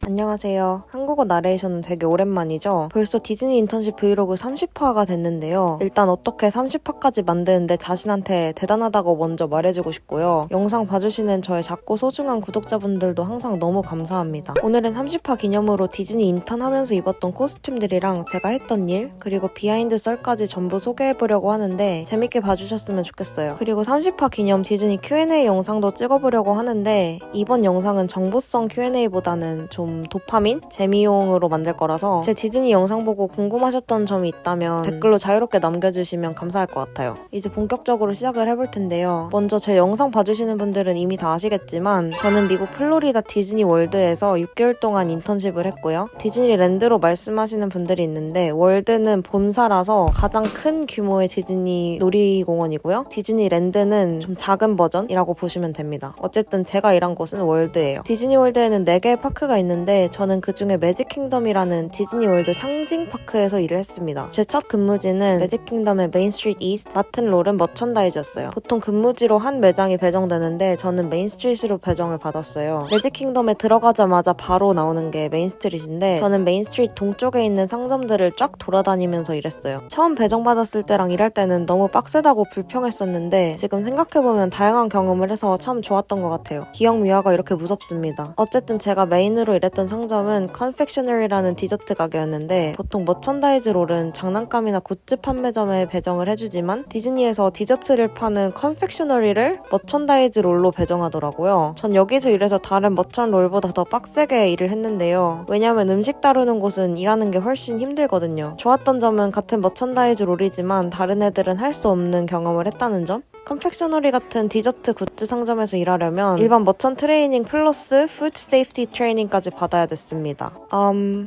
안녕하세요. 한국어 나레이션은 되게 오랜만이죠? 벌써 디즈니 인턴십 브이로그 30화가 됐는데요. 일단 어떻게 30화까지 만드는데 자신한테 대단하다고 먼저 말해주고 싶고요. 영상 봐주시는 저의 작고 소중한 구독자분들도 항상 너무 감사합니다. 오늘은 30화 기념으로 디즈니 인턴 하면서 입었던 코스튬들이랑 제가 했던 일, 그리고 비하인드 썰까지 전부 소개해보려고 하는데 재밌게 봐주셨으면 좋겠어요. 그리고 30화 기념 디즈니 Q&A 영상도 찍어보려고 하는데 이번 영상은 정보성 Q&A보다는 좀 도파민? 재미용으로 만들 거라서 제 디즈니 영상 보고 궁금하셨던 점이 있다면 댓글로 자유롭게 남겨주시면 감사할 것 같아요. 이제 본격적으로 시작을 해볼 텐데요. 먼저 제 영상 봐주시는 분들은 이미 다 아시겠지만 저는 미국 플로리다 디즈니 월드에서 6개월 동안 인턴십을 했고요. 디즈니랜드로 말씀하시는 분들이 있는데 월드는 본사라서 가장 큰 규모의 디즈니 놀이공원이고요. 디즈니랜드는 좀 작은 버전이라고 보시면 됩니다. 어쨌든 제가 일한 곳은 월드예요. 디즈니 월드에는 4개의 파크가 있는데 저는 그중에 매직킹덤이라는 디즈니월드 상징파크에서 일을 했습니다. 제 첫 근무지는 매직킹덤의 메인스트리트 이스트 마튼 롤은 머천다이즈였어요. 보통 근무지로 한 매장이 배정되는데 저는 메인스트리트로 배정을 받았어요. 매직킹덤에 들어가자마자 바로 나오는 게 메인스트리트인데 저는 메인스트리트 동쪽에 있는 상점들을 쫙 돌아다니면서 일했어요. 처음 배정받았을 때랑 일할 때는 너무 빡세다고 불평했었는데 지금 생각해보면 다양한 경험을 해서 참 좋았던 것 같아요. 기억 미화가 이렇게 무섭습니다. 어쨌든 제가 메인으로 일했던 상점은 컨펙셔너리라는 디저트 가게였는데 보통 머천다이즈 롤은 장난감이나 굿즈 판매점에 배정을 해주지만 디즈니에서 디저트를 파는 컨펙셔너리를 머천다이즈 롤로 배정하더라고요. 전 여기서 일해서 다른 머천 롤보다 더 빡세게 일을 했는데요. 왜냐면 음식 다루는 곳은 일하는 게 훨씬 힘들거든요. 좋았던 점은 같은 머천다이즈 롤이지만 다른 애들은 할 수 없는 경험을 했다는 점? 컨펙셔너리 같은 디저트 굿즈 상점에서 일하려면 일반 머천 트레이닝 플러스 푸드 세이프티 트레이닝까지 받아야 됐습니다.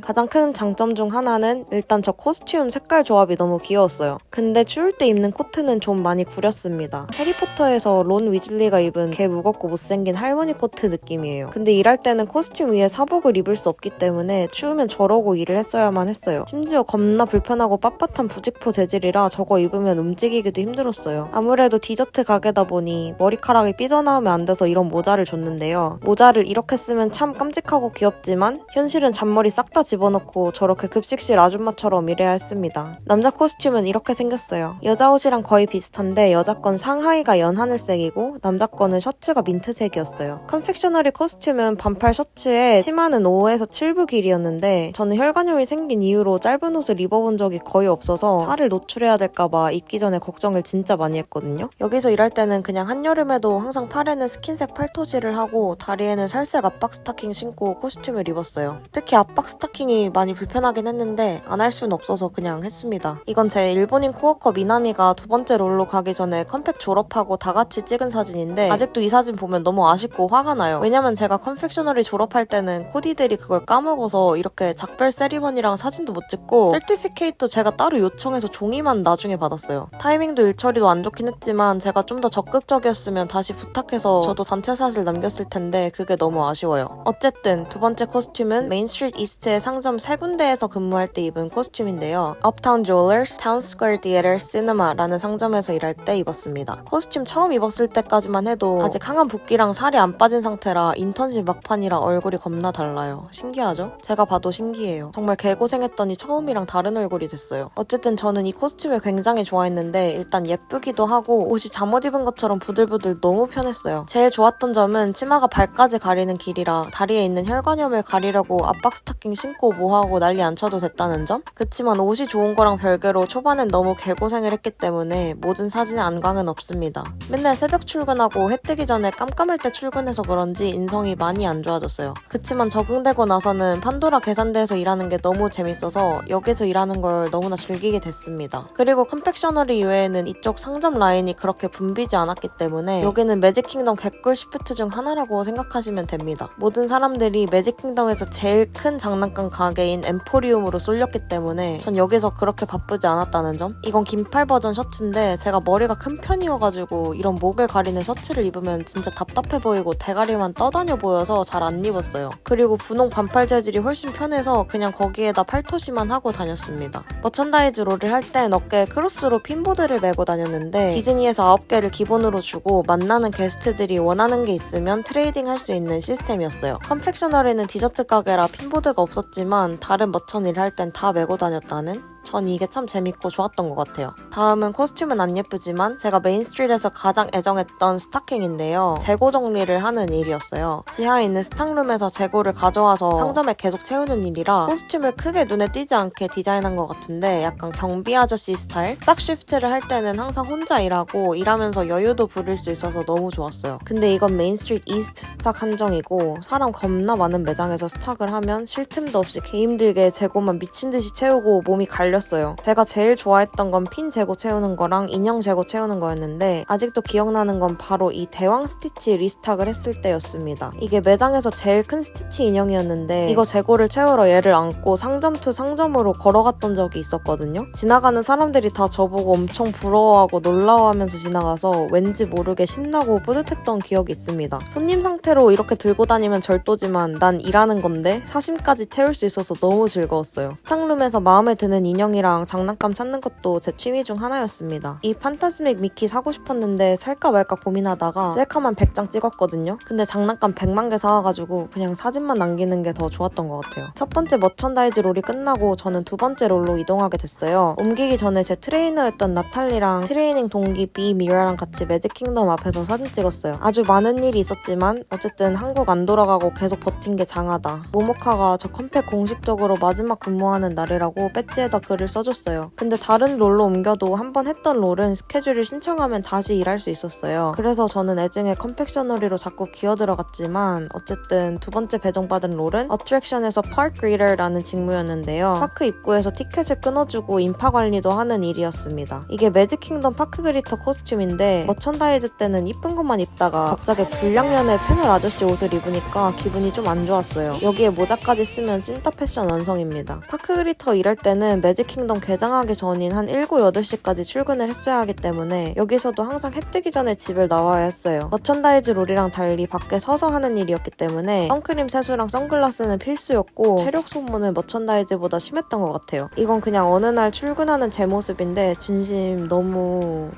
가장 큰 장점 중 하나는 일단 저 코스튬 색깔 조합이 너무 귀여웠어요. 근데 추울 때 입는 코트는 좀 많이 구렸습니다. 해리포터에서 론 위즐리가 입은 개 무겁고 못생긴 할머니 코트 느낌이에요. 근데 일할 때는 코스튬 위에 사복을 입을 수 없기 때문에 추우면 저러고 일을 했어야만 했어요. 심지어 겁나 불편하고 빳빳한 부직포 재질이라 저거 입으면 움직이기도 힘들었어요. 아무래도 디저트 가게다 보니 머리카락이 삐져나오면 안 돼서 이런 모자를 줬는데요. 모자를 이렇게 쓰면 참 깜찍하고 귀엽지만 현실은 잔머리 싹 다 집어넣고 저렇게 급식실 아줌마처럼 일해야 했습니다. 남자 코스튬은 이렇게 생겼어요. 여자 옷이랑 거의 비슷한데 여자 건 상하의가 연하늘색이고 남자 거는 셔츠가 민트색이었어요. 컨펙셔너리 코스튬은 반팔 셔츠에 치마는 5에서 7부 길이였는데 저는 혈관염이 생긴 이후로 짧은 옷을 입어본 적이 거의 없어서 살을 노출해야 될까봐 입기 전에 걱정을 진짜 많이 했거든요. 여기서 일할 때는 그냥 한여름에도 항상 팔에는 스킨색 팔토시를 하고 다리에는 살색 압박 스타킹 신고 코스튬을 입었어요. 특히 압박 스타킹이 많이 불편하긴 했는데 안 할 수는 없어서 그냥 했습니다. 이건 제 일본인 코워커 미나미가 두 번째 롤로 가기 전에 컴팩 졸업하고 다 같이 찍은 사진인데 아직도 이 사진 보면 너무 아쉽고 화가 나요. 왜냐면 제가 컨펙셔너리 졸업할 때는 코디들이 그걸 까먹어서 이렇게 작별 세리머니랑 사진도 못 찍고 서티피케이트도 제가 따로 요청해서 종이만 나중에 받았어요. 타이밍도 일처리도 안 좋긴 했지만 제가 좀 더 적극적이었으면 다시 부탁해서 저도 단체 사진을 남겼을 텐데 그게 너무 아쉬워요. 어쨌든 두 번째 코스튬은 메인스트리트 이스트의 상점 3군데에서 근무할 때 입은 코스튬인데요. 업타운 조얼러스, 타운스퀘어 디에터, 시네마라는 상점에서 일할 때 입었습니다. 코스튬 처음 입었을 때까지만 해도 아직 항암 붓기랑 살이 안 빠진 상태라 인턴십 막판이라 얼굴이 겁나 달라요. 신기하죠? 제가 봐도 신기해요. 정말 개고생했더니 처음이랑 다른 얼굴이 됐어요. 어쨌든 저는 이 코스튬을 굉장히 좋아했는데 일단 예쁘기도 하고 옷이 잠옷 입은 것처럼 부들부들 너무 편했어요. 제일 좋았던 점은 치마가 발까지 가리는 길이라 다리에 있는 혈관염을 가리려고 압박 스타킹 신고 뭐하고 난리 안 쳐도 됐다는 점? 그치만 옷이 좋은 거랑 별개로 초반엔 너무 개고생을 했기 때문에 모든 사진에 안광은 없습니다. 맨날 새벽 출근하고 해 뜨기 전에 깜깜할 때 출근해서 그런지 인성이 많이 안 좋아졌어요. 그치만 적응되고 나서는 판도라 계산대에서 일하는 게 너무 재밌어서 여기서 일하는 걸 너무나 즐기게 됐습니다. 그리고 컨펙셔너리 이외에는 이쪽 상점 라인이 그렇게 붐비지 않았기 때문에 여기는 매직킹덤 개꿀 시프트 중 하나라고 생각하시면 됩니다. 모든 사람들이 매직킹덤 매직킹덤에서 제일 큰 장난감 가게인 엠포리움으로 쏠렸기 때문에 전 여기서 그렇게 바쁘지 않았다는 점. 이건 긴팔 버전 셔츠인데 제가 머리가 큰 편이어가지고 이런 목을 가리는 셔츠를 입으면 진짜 답답해 보이고 대가리만 떠다녀 보여서 잘 안 입었어요. 그리고 분홍 반팔 재질이 훨씬 편해서 그냥 거기에다 팔토시만 하고 다녔습니다. 머천다이즈 롤을 할 땐 어깨에 크로스로 핀보드를 메고 다녔는데 디즈니에서 9개를 기본으로 주고 만나는 게스트들이 원하는 게 있으면 트레이딩 할 수 있는 시스템이었어요. 컨펙셔너리는 디저트 가게라 핀보드가 없었지만 다른 머천 일을 할 땐 다 메고 다녔다는? 전 이게 참 재밌고 좋았던 것 같아요. 다음은 코스튬은 안 예쁘지만 제가 메인스트리트에서 가장 애정했던 스타킹인데요. 재고 정리를 하는 일이었어요. 지하에 있는 스탁룸에서 재고를 가져와서 상점에 계속 채우는 일이라 코스튬을 크게 눈에 띄지 않게 디자인한 것 같은데 약간 경비 아저씨 스타일? 딱 쉬프트를 할 때는 항상 혼자 일하고 일하면서 여유도 부릴 수 있어서 너무 좋았어요. 근데 이건 메인스트리트 이스트 스탁 한정이고 사람 겁나 많은 매장에서 스탁을 하면 쉴 틈도 없이 개 힘들게 재고만 미친듯이 채우고 몸이 갈렸어요. 제가 제일 좋아했던 건 핀 재고 채우는 거랑 인형 재고 채우는 거였는데 아직도 기억나는 건 바로 이 대왕 스티치 리스탁을 했을 때였습니다. 이게 매장에서 제일 큰 스티치 인형이었는데 이거 재고를 채우러 얘를 안고 상점 투 상점으로 걸어갔던 적이 있었거든요. 지나가는 사람들이 다 저보고 엄청 부러워하고 놀라워하면서 지나가서 왠지 모르게 신나고 뿌듯했던 기억이 있습니다. 손님 상태로 이렇게 들고 다니면 절도지만 난 일하는 건데 사심까지 채울 수 있어서 너무 즐거웠어요. 스탁룸에서 마음에 드는 인형이랑 장난감 찾는 것도 제 취미 중 하나였습니다. 이 판타스믹 미키 사고 싶었는데 살까 말까 고민하다가 셀카만 100장 찍었거든요. 근데 장난감 100만 개 사와가지고 그냥 사진만 남기는 게 더 좋았던 것 같아요. 첫 번째 머천다이즈 롤이 끝나고 저는 두 번째 롤로 이동하게 됐어요. 옮기기 전에 제 트레이너였던 나탈리랑 트레이닝 동기 비 미라랑 같이 매직킹덤 앞에서 사진 찍었어요. 아주 많은 일이 있었지만 어쨌든 한국 안 돌아가고 계속 버틴 게 장하다. 모모카가 저 컴팩 공식적으로 마지막 근무하는 날이라고 배지에다 글을 써줬어요. 근데 다른 롤로 옮겨도 한 번 했던 롤은 스케줄을 신청하면 다시 일할 수 있었어요. 그래서 저는 애증의 컴팩셔너리로 자꾸 기어들어갔지만 어쨌든 두 번째 배정받은 롤은 어트랙션에서 파크 리더라는 직무였는데요. 파크 입구에서 티켓을 끊어주고 인파 관리도 하는 일이었습니다. 이게 매직킹덤 파크 그리터 코스튬인데 머천다이즈 때는 이쁜 것만 입다가 갑자기 불량년의 패널 아저씨 옷을 입으니까 기분이 좀 안 좋았어요. 여기에 모자까지 쓰면 찐따 패션 완성입니다. 파크 그리터 일할 때는 매직킹덤 개장하기 전인 한 7, 8시까지 출근을 했어야 하기 때문에 여기서도 항상 해 뜨기 전에 집을 나와야 했어요. 머천다이즈 롤이랑 달리 밖에 서서 하는 일이었기 때문에 선크림 세수랑 선글라스는 필수였고 체력 소모는 머천다이즈보다 심했던 것 같아요. 이건 그냥 어느 날 출근하는 제 모습인데 진심 너무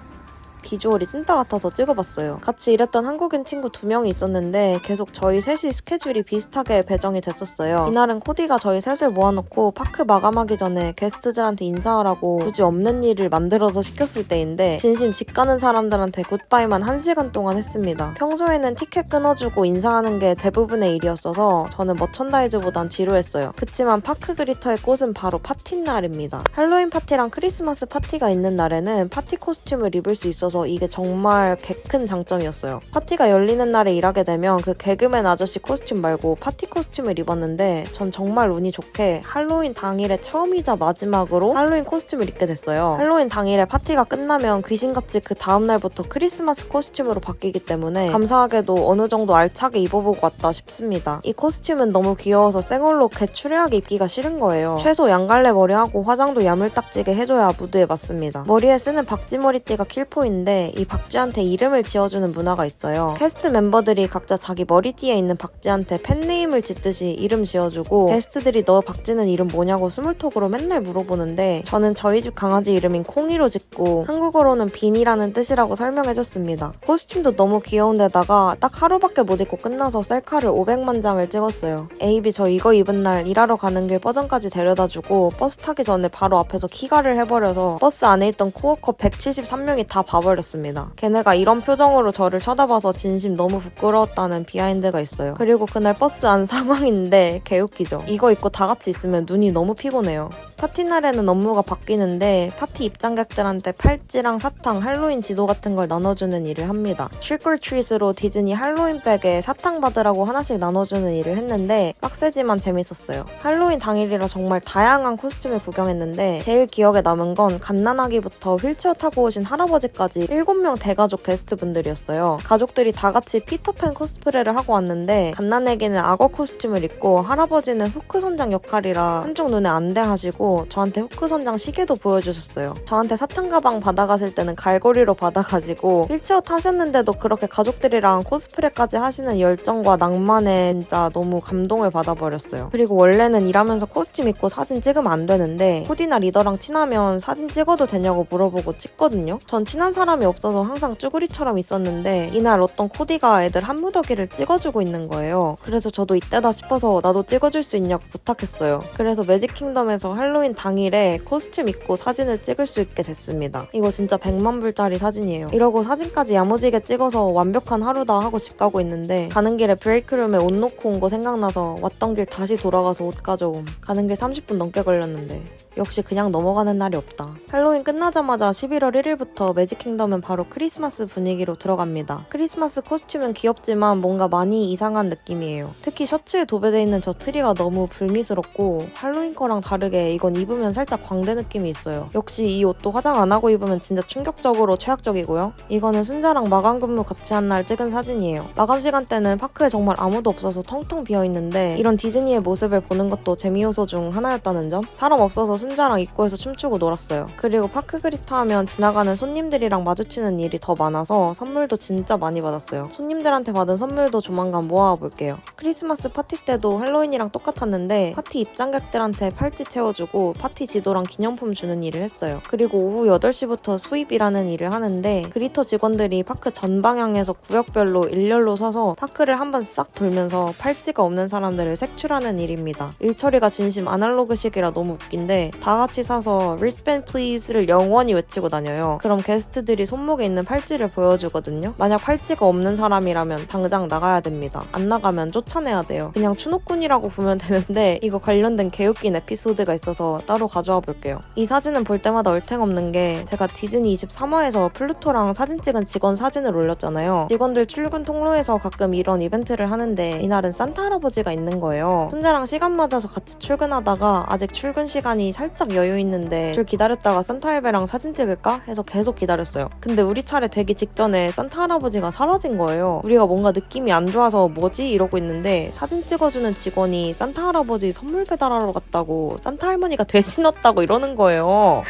비주얼이 찐따 같아서 찍어봤어요. 같이 일했던 한국인 친구 2명이 있었는데 계속 저희 셋이 스케줄이 비슷하게 배정이 됐었어요. 이날은 코디가 저희 셋을 모아놓고 파크 마감하기 전에 게스트들한테 인사하라고 굳이 없는 일을 만들어서 시켰을 때인데 진심 집 가는 사람들한테 굿바이만 1시간 동안 했습니다. 평소에는 티켓 끊어주고 인사하는 게 대부분의 일이었어서 저는 머천다이즈보단 지루했어요. 그치만 파크 그리터의 꽃은 바로 파티날입니다. 할로윈 파티랑 크리스마스 파티가 있는 날에는 파티 코스튬을 입을 수 있어서 이게 정말 큰 장점이었어요. 파티가 열리는 날에 일하게 되면 그 개그맨 아저씨 코스튬 말고 파티 코스튬을 입었는데 전 정말 운이 좋게 할로윈 당일에 처음이자 마지막으로 할로윈 코스튬을 입게 됐어요. 할로윈 당일에 파티가 끝나면 귀신같이 그 다음날부터 크리스마스 코스튬으로 바뀌기 때문에 감사하게도 어느 정도 알차게 입어보고 왔다 싶습니다. 이 코스튬은 너무 귀여워서 생얼로 개추레하게 입기가 싫은 거예요. 최소 양갈래 머리하고 화장도 야물딱지게 해줘야 무드에 맞습니다. 머리에 쓰는 박쥐 머리띠가 킬포인데 이 박쥐한테 이름을 지어주는 문화가 있어요. 캐스트 멤버들이 각자 자기 머리띠에 있는 박쥐한테 팬네임을 짓듯이 이름 지어주고 게스트들이 너 박쥐는 이름 뭐냐고 스몰톡으로 맨날 물어보는데 저는 저희 집 강아지 이름인 콩이로 짓고 한국어로는 빈이라는 뜻이라고 설명해줬습니다. 코스튬도 너무 귀여운데다가 딱 하루밖에 못 입고 끝나서 셀카를 500만 장을 찍었어요. 에이비 저 이거 입은 날 일하러 가는 길 버전까지 데려다주고 버스 타기 전에 바로 앞에서 키가를 해버려서 버스 안에 있던 코워커 173명이 다 봐버렸습니다. 걔네가 이런 표정으로 저를 쳐다봐서 진심 너무 부끄러웠다는 비하인드가 있어요. 그리고 그날 버스 안 상황인데 개웃기죠. 이거 입고 다 같이 있으면 눈이 너무 피곤해요. 파티 날에는 업무가 바뀌는데 파티 입장객들한테 팔찌랑 사탕, 할로윈 지도 같은 걸 나눠주는 일을 합니다. Trick or Treat으로 디즈니 할로윈 백에 사탕 받으라고 하나씩 나눠주는 일을 했는데 빡세지만 재밌었어요. 할로윈 당일이라 정말 다양한 코스튬을 구경했는데 제일 기억에 남은 건 갓난아기부터 휠체어 타고 오신 할아버지까지 게스트까지 7명 대가족 게스트분들이었어요. 가족들이 다 같이 피터팬 코스프레를 하고 왔는데 갓난애기는 악어 코스튬을 입고 할아버지는 후크 선장 역할이라 한쪽 눈에 안대 하시고 저한테 후크 선장 시계도 보여주셨어요. 저한테 사탕 가방 받아가실 때는 갈고리로 받아가지고 휠체어 타셨는데도 그렇게 가족들이랑 코스프레까지 하시는 열정과 낭만에 진짜 너무 감동을 받아버렸어요. 그리고 원래는 일하면서 코스튬 입고 사진 찍으면 안 되는데 코디나 리더랑 친하면 사진 찍어도 되냐고 물어보고 찍거든요. 전 친한 사람이 없어서 항상 쭈구리처럼 있었는데 이날 어떤 코디가 애들 한 무더기를 찍어주고 있는 거예요. 그래서 저도 이때다 싶어서 나도 찍어줄 수 있냐고 부탁했어요. 그래서 매직킹덤에서 할로윈 당일에 코스튬 입고 사진을 찍을 수 있게 됐습니다. 이거 진짜 100만 불짜리 사진이에요. 이러고 사진까지 야무지게 찍어서 완벽한 하루다 하고 집 가고 있는데 가는 길에 브레이크룸에 옷 놓고 온 거 생각나서 왔던 길 다시 돌아가서 옷 가져옴. 가는 길 30분 넘게 걸렸는데 역시 그냥 넘어가는 날이 없다. 할로윈 끝나자마자 11월 1일부터 매직킹덤은 바로 크리스마스 분위기로 들어갑니다. 크리스마스 코스튬은 귀엽지만 뭔가 많이 이상한 느낌이에요. 특히 셔츠에 도배돼 있는 저 트리가 너무 불미스럽고 할로윈 거랑 다르게 이건 입으면 살짝 광대 느낌이 있어요. 역시 이 옷도 화장 안 하고 입으면 진짜 충격적으로 최악적이고요. 이거는 순자랑 마감 근무 같이 한 날 찍은 사진이에요. 마감 시간 때는 파크에 정말 아무도 없어서 텅텅 비어있는데 이런 디즈니의 모습을 보는 것도 재미 요소 중 하나였다는 점. 사람 없어서 순자랑 입구에서 춤추고 놀았어요. 그리고 파크 그리터 하면 지나가는 손님들이랑 마주치는 일이 더 많아서 선물도 진짜 많이 받았어요. 손님들한테 받은 선물도 조만간 모아볼게요. 크리스마스 파티 때도 할로윈이랑 똑같았는데 파티 입장객들한테 팔찌 채워주고 파티 지도랑 기념품 주는 일을 했어요. 그리고 오후 8시부터 수입이라는 일을 하는데 그리터 직원들이 파크 전 방향에서 구역별로 일렬로 서서 파크를 한번 싹 돌면서 팔찌가 없는 사람들을 색출하는 일입니다. 일처리가 진심 아날로그식이라 너무 웃긴데 다 같이 사서 wristband please를 영원히 외치고 다녀요. 그럼 게스트들이 손목에 있는 팔찌를 보여주거든요. 만약 팔찌가 없는 사람이라면 당장 나가야 됩니다. 안 나가면 쫓아내야 돼요. 그냥 추노꾼이라고 보면 되는데 이거 관련된 개웃긴 에피소드가 있어서 따로 가져와 볼게요. 이 사진은 볼 때마다 얼탱없는 게 제가 디즈니 23화에서 플루토랑 사진 찍은 직원 사진을 올렸잖아요. 직원들 출근 통로에서 가끔 이런 이벤트를 하는데 이날은 산타 할아버지가 있는 거예요. 순자랑 시간 맞아서 같이 출근하다가 아직 출근 시간이 살짝 여유 있는데 줄 기다렸다가 산타 할배랑 사진 찍을까 해서 계속 기다렸어요. 근데 우리 차례 되기 직전에 산타 할아버지가 사라진 거예요. 우리가 뭔가 느낌이 안 좋아서 뭐지? 이러고 있는데 사진 찍어주는 직원이 산타 할아버지 선물 배달하러 갔다고 산타 할머니가 대신 왔다고 이러는 거예요.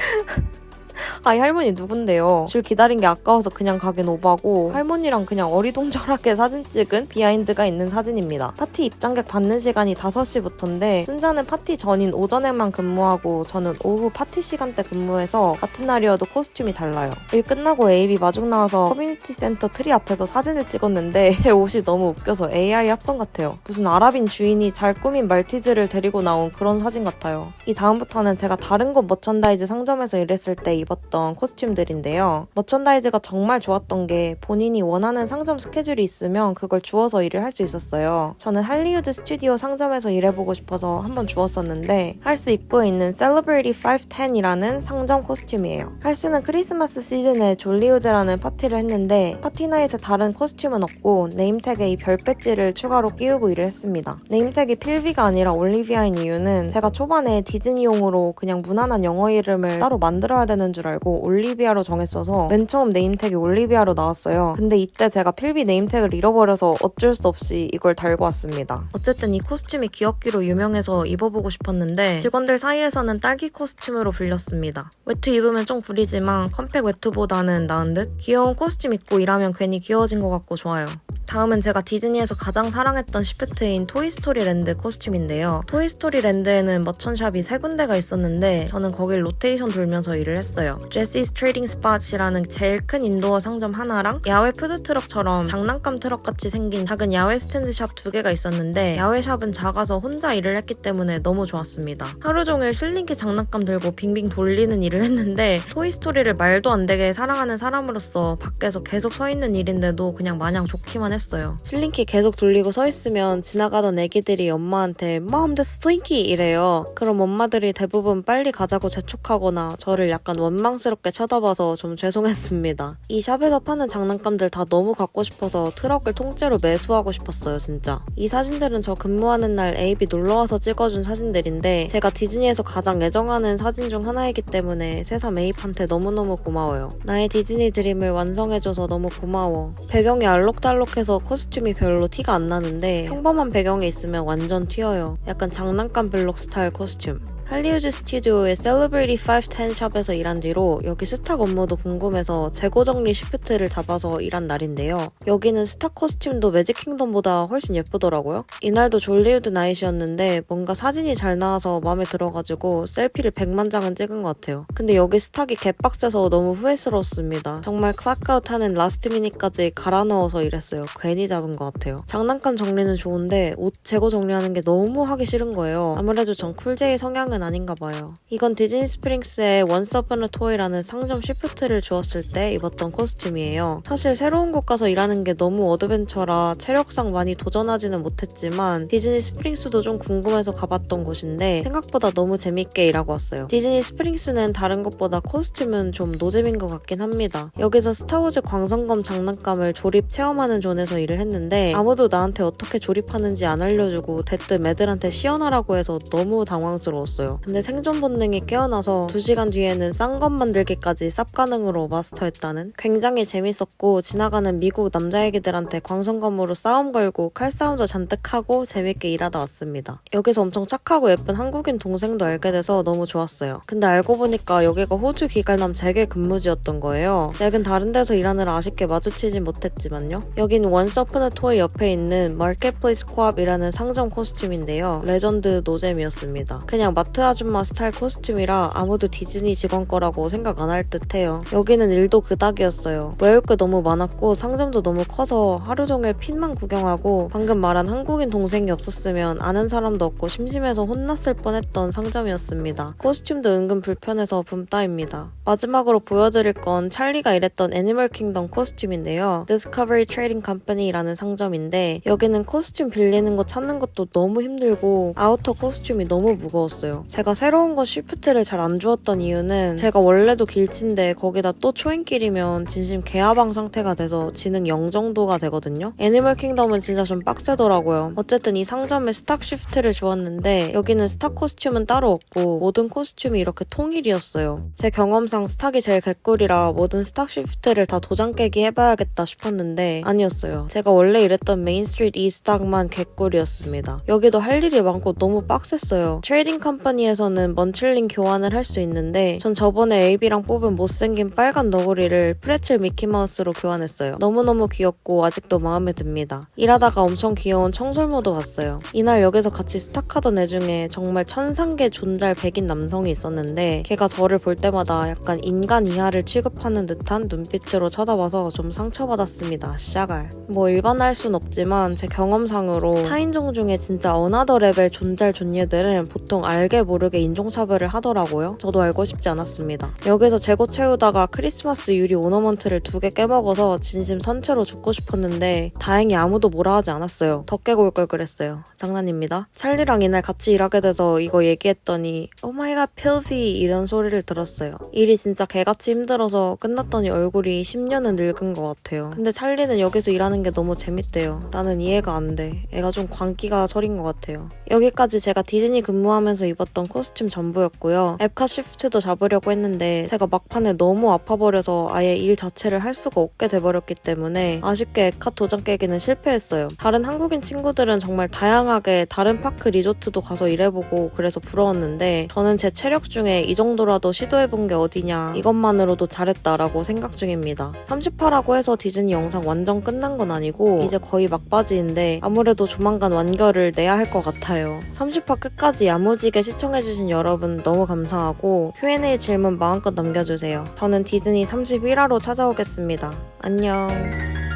아, 이 할머니 누군데요? 줄 기다린 게 아까워서 그냥 가긴 오바고 할머니랑 그냥 어리동절하게 사진 찍은 비하인드가 있는 사진입니다. 파티 입장객 받는 시간이 5시부터인데 순자는 파티 전인 오전에만 근무하고 저는 오후 파티 시간대 근무해서 같은 날이어도 코스튬이 달라요. 일 끝나고 AB 마중 나와서 커뮤니티 센터 트리 앞에서 사진을 찍었는데 제 옷이 너무 웃겨서 AI 합성 같아요. 무슨 아랍인 주인이 잘 꾸민 말티즈를 데리고 나온 그런 사진 같아요. 이 다음부터는 제가 다른 곳 머천다이즈 상점에서 일했을 때 입었던 코스튬들인데요. 머천다이즈가 정말 좋았던 게 본인이 원하는 상점 스케줄이 있으면 그걸 주워서 일을 할 수 있었어요. 저는 할리우드 스튜디오 상점에서 일해보고 싶어서 한번 주웠었는데 할스 입구에 있는 Celebrity 510이라는 상점 코스튬이에요. 할스는 크리스마스 시즌에 졸리우드라는 파티를 했는데 파티 나잇에 다른 코스튬은 없고 네임택에 이 별 배지를 추가로 끼우고 일을 했습니다. 네임택이 필비가 아니라 올리비아인 이유는 제가 초반에 디즈니용으로 그냥 무난한 영어 이름을 따로 만들어야 되는 줄 알고 올리비아로 정했어서 맨 처음 네임택이 올리비아로 나왔어요. 근데 이때 제가 필비 네임택을 잃어버려서 어쩔 수 없이 이걸 달고 왔습니다. 어쨌든 이 코스튬이 귀엽기로 유명해서 입어보고 싶었는데 직원들 사이에서는 딸기 코스튬으로 불렸습니다. 외투 입으면 좀 구리지만 컴팩 외투보다는 나은 듯? 귀여운 코스튬 입고 일하면 괜히 귀여워진 것 같고 좋아요. 다음은 제가 디즈니에서 가장 사랑했던 시프트인 토이스토리 랜드 코스튬인데요. 토이스토리 랜드에는 머천샵이 3군데가 있었는데 저는 거길 로테이션 돌면서 일을 했어요. 제시's 트레이딩 스팟이라는 제일 큰 인도어 상점 하나랑 야외 푸드트럭처럼 장난감 트럭같이 생긴 작은 야외 스탠드샵 2개가 있었는데 야외 샵은 작아서 혼자 일을 했기 때문에 너무 좋았습니다. 하루 종일 슬링키 장난감 들고 빙빙 돌리는 일을 했는데 토이스토리를 말도 안 되게 사랑하는 사람으로서 밖에서 계속 서 있는 일인데도 그냥 마냥 좋기만 했어요. 했어요. 슬링키 계속 돌리고 서 있으면 지나가던 애기들이 엄마한테 Mom, the Slinky 이래요. 그럼 엄마들이 대부분 빨리 가자고 재촉하거나 저를 약간 원망스럽게 쳐다봐서 좀 죄송했습니다. 이 샵에서 파는 장난감들 다 너무 갖고 싶어서 트럭을 통째로 매수하고 싶었어요, 진짜. 이 사진들은 저 근무하는 날 에이비 놀러와서 찍어준 사진들인데 제가 디즈니에서 가장 애정하는 사진 중 하나이기 때문에 새삼 에이프한테 너무너무 고마워요. 나의 디즈니 드림을 완성해줘서 너무 고마워. 배경이 알록달록해서 코스튬이 별로 티가 안 나는데 평범한 배경에 있으면 완전 튀어요. 약간 장난감 블록 스타일 코스튬. 할리우드 스튜디오의 Celebrity 510 샵에서 일한 뒤로 여기 스탁 업무도 궁금해서 재고 정리 시프트를 잡아서 일한 날인데요. 여기는 스탁 코스튬도 매직 킹덤보다 훨씬 예쁘더라고요. 이날도 졸리우드 나잇이었는데 뭔가 사진이 잘 나와서 마음에 들어가지고 셀피를 100만 장은 찍은 것 같아요. 근데 여기 스탁이 개빡세서 너무 후회스러웠습니다. 정말 클락아웃 하는 라스트 미닛까지 갈아 넣어서 일했어요. 괜히 잡은 것 같아요. 장난감 정리는 좋은데 옷 재고 정리하는 게 너무 하기 싫은 거예요. 아무래도 전 쿨제이 성향은 아닌가 봐요. 이건 디즈니 스프링스의 Once Upon a Toy라는 상점 시프트를 주었을 때 입었던 코스튬이에요. 사실 새로운 곳 가서 일하는 게 너무 어드벤처라 체력상 많이 도전하지는 못했지만 디즈니 스프링스도 좀 궁금해서 가봤던 곳인데 생각보다 너무 재밌게 일하고 왔어요. 디즈니 스프링스는 다른 것보다 코스튬은 좀 노잼인 것 같긴 합니다. 여기서 스타워즈 광선검 장난감을 조립 체험하는 존에서 일을 했는데 아무도 나한테 어떻게 조립하는지 안 알려주고 대뜸 애들한테 시연하라고 해서 너무 당황스러웠어요. 근데 생존 본능이 깨어나서 2시간 뒤에는 싼 것 만들기까지 쌉 가능으로 마스터했다는. 굉장히 재밌었고 지나가는 미국 남자애기들한테 광선검으로 싸움 걸고 칼싸움도 잔뜩 하고 재밌게 일하다 왔습니다. 여기서 엄청 착하고 예쁜 한국인 동생도 알게 돼서 너무 좋았어요. 근데 알고 보니까 여기가 호주 기갈남 잭의 근무지였던 거예요. 잭은 다른 데서 일하느라 아쉽게 마주치진 못했지만요. 여긴 Once Upon a Toy 옆에 있는 Marketplace Co-op이라는 상점 코스튬인데요. 레전드 노잼이었습니다. 그냥 마트 아줌마 스타일 코스튬이라 아무도 디즈니 직원 거라고 생각 안 할 듯해요. 여기는 일도 그닥이었어요. 외울 게 너무 많았고 상점도 너무 커서 하루 종일 핀만 구경하고 방금 말한 한국인 동생이 없었으면 아는 사람도 없고 심심해서 혼났을 뻔했던 상점이었습니다. 코스튬도 은근 불편해서 붐따입니다. 마지막으로 보여드릴 건 찰리가 일했던 애니멀 킹덤 코스튬인데요. Discovery Trading Company라는 상점인데 여기는 코스튬 빌리는 거 찾는 것도 너무 힘들고 아우터 코스튬이 너무 무거웠어요. 제가 새로운 거 쉬프트를 잘 안 주었던 이유는 제가 원래도 길친데 거기다 또 초행길이면 진심 개하방 상태가 돼서 지능 0 정도가 되거든요. 애니멀 킹덤은 진짜 좀 빡세더라고요. 어쨌든 이 상점에 스탁 쉬프트를 주었는데 여기는 스탁 코스튬은 따로 없고 모든 코스튬이 이렇게 통일이었어요. 제 경험상 스탁이 제일 개꿀이라 모든 스탁 쉬프트를 다 도장 깨기 해봐야겠다 싶었는데 아니었어요. 제가 원래 일했던 메인스트리트 이 스탁만 개꿀이었습니다. 여기도 할 일이 많고 너무 빡셌어요. 트레이딩 컴퍼니에서는 먼칠링 교환을 할 수 있는데 전 저번에 에이비랑 뽑은 못생긴 빨간 너구리를 프레첼 미키마우스로 교환했어요. 너무너무 귀엽고 아직도 마음에 듭니다. 일하다가 엄청 귀여운 청설모도 봤어요. 이날 여기서 같이 스탁하던 애 중에 정말 천상계 존잘 백인 남성이 있었는데 걔가 저를 볼 때마다 약간 인간 이하를 취급하는 듯한 눈빛으로 쳐다봐서 좀 상처받았습니다. 샤갈. 뭐 일반화할 순 없지만 제 경험상으로 타인종 중에 진짜 어나더 레벨 존잘 존예들은 보통 알게 모르게 인종차별을 하더라고요. 저도 알고 싶지 않았습니다. 여기서 재고 채우다가 크리스마스 유리 오너먼트를 2개 깨먹어서 진심 선체로 죽고 싶었는데 다행히 아무도 뭐라 하지 않았어요. 더 깨고 올 걸 그랬어요. 장난입니다. 찰리랑 이날 같이 일하게 돼서 이거 얘기했더니 오마이갓 필비 이런 소리를 들었어요. 일이 진짜 개같이 힘들어서 끝났더니 얼굴이 10년은 늙은 것 같아요. 근데 찰리는 여기서 일하는 게 너무 재밌대요. 나는 이해가 안 돼. 애가 좀 광기가 서린 것 같아요. 여기까지 제가 디즈니 근무하면서 입었던 코스튬 전부였고요. 앱카 쉬프트도 잡으려고 했는데 제가 막판에 너무 아파버려서 아예 일 자체를 할 수가 없게 돼버렸기 때문에 아쉽게 앱카 도장 깨기는 실패했어요. 다른 한국인 친구들은 정말 다양하게 다른 파크 리조트도 가서 일해보고 그래서 부러웠는데 저는 제 체력 중에 이 정도라도 시도해본 게 어디냐 이것만으로도 잘했다라고 생각 중입니다. 30화라고 해서 디즈니 영상 완전 끝난 건 아니고 이제 거의 막바지인데 아무래도 조만간 완결을 내야 할 것 같아요. 30화 끝까지 야무지게 시청해주신 여러분 너무 감사하고 Q&A 질문 마음껏 남겨주세요. 저는 디즈니 31화로 찾아오겠습니다. 안녕.